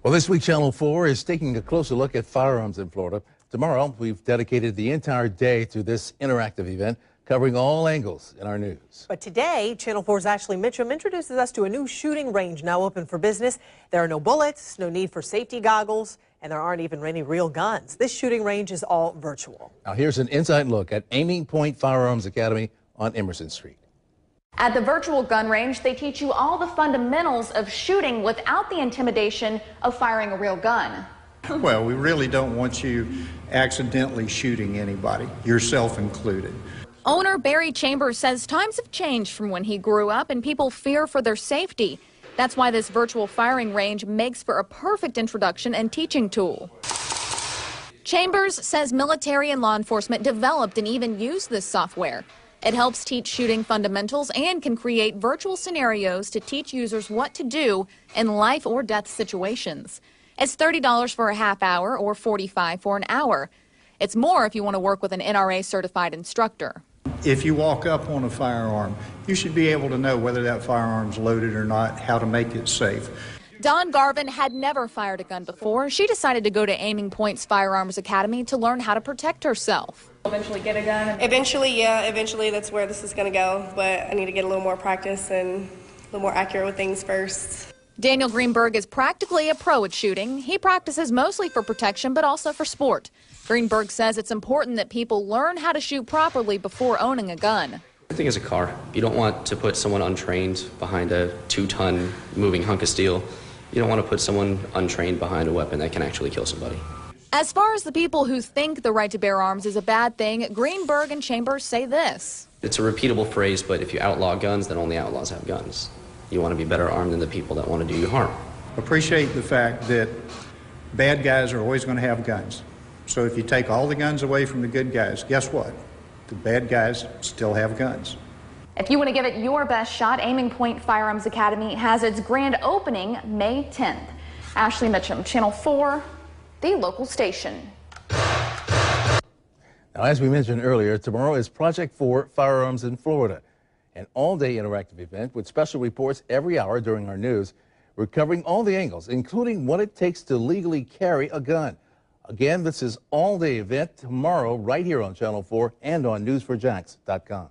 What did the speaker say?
Well, this week, Channel 4 is taking a closer look at firearms in Florida. Tomorrow, we've dedicated the entire day to this interactive event, covering all angles in our news. But today, Channel 4's Ashley Mitchum introduces us to a new shooting range now open for business. There are no bullets, no need for safety goggles, and there aren't even any real guns. This shooting range is all virtual. Now, here's an inside look at AimingPoint Firearms Academy on Emerson Street. At the virtual gun range, they teach you all the fundamentals of shooting without the intimidation of firing a real gun. Well, we really don't want you accidentally shooting anybody, yourself included. Owner Barry Chambers says times have changed from when he grew up and people fear for their safety. That's why this virtual firing range makes for a perfect introduction and teaching tool. Chambers says military and law enforcement developed and even used this software. It helps teach shooting fundamentals and can create virtual scenarios to teach users what to do in life or death situations. It's $30 for a half hour or $45 for an hour. It's more if you want to work with an NRA certified instructor. If you walk up on a firearm, you should be able to know whether that firearm's loaded or not, how to make it safe. Dawn Garvin had never fired a gun before. She decided to go to AimingPoint's Firearms Academy to learn how to protect herself. Eventually get a gun? Eventually, yeah. Eventually, that's where this is going to go. But I need to get a little more practice and a little more accurate with things first. Daniel Greenberg is practically a pro at shooting. He practices mostly for protection, but also for sport. Greenberg says it's important that people learn how to shoot properly before owning a gun. I think it's a car. You don't want to put someone untrained behind a 2-ton moving hunk of steel. You don't want to put someone untrained behind a weapon that can actually kill somebody. As far as the people who think the right to bear arms is a bad thing, Greenberg and Chambers say this. It's a repeatable phrase, but if you outlaw guns, then only outlaws have guns. You want to be better armed than the people that want to do you harm. Appreciate the fact that bad guys are always going to have guns. So if you take all the guns away from the good guys, guess what? The bad guys still have guns. If you want to give it your best shot, AimingPoint Firearms Academy has its grand opening May 10th. Ashley Mitchum, Channel 4, the local station. Now, as we mentioned earlier, tomorrow is Project 4 Firearms in Florida, an all-day interactive event with special reports every hour during our news. We're covering all the angles, including what it takes to legally carry a gun. Again, this is all-day event tomorrow right here on Channel 4 and on News4Jax.com.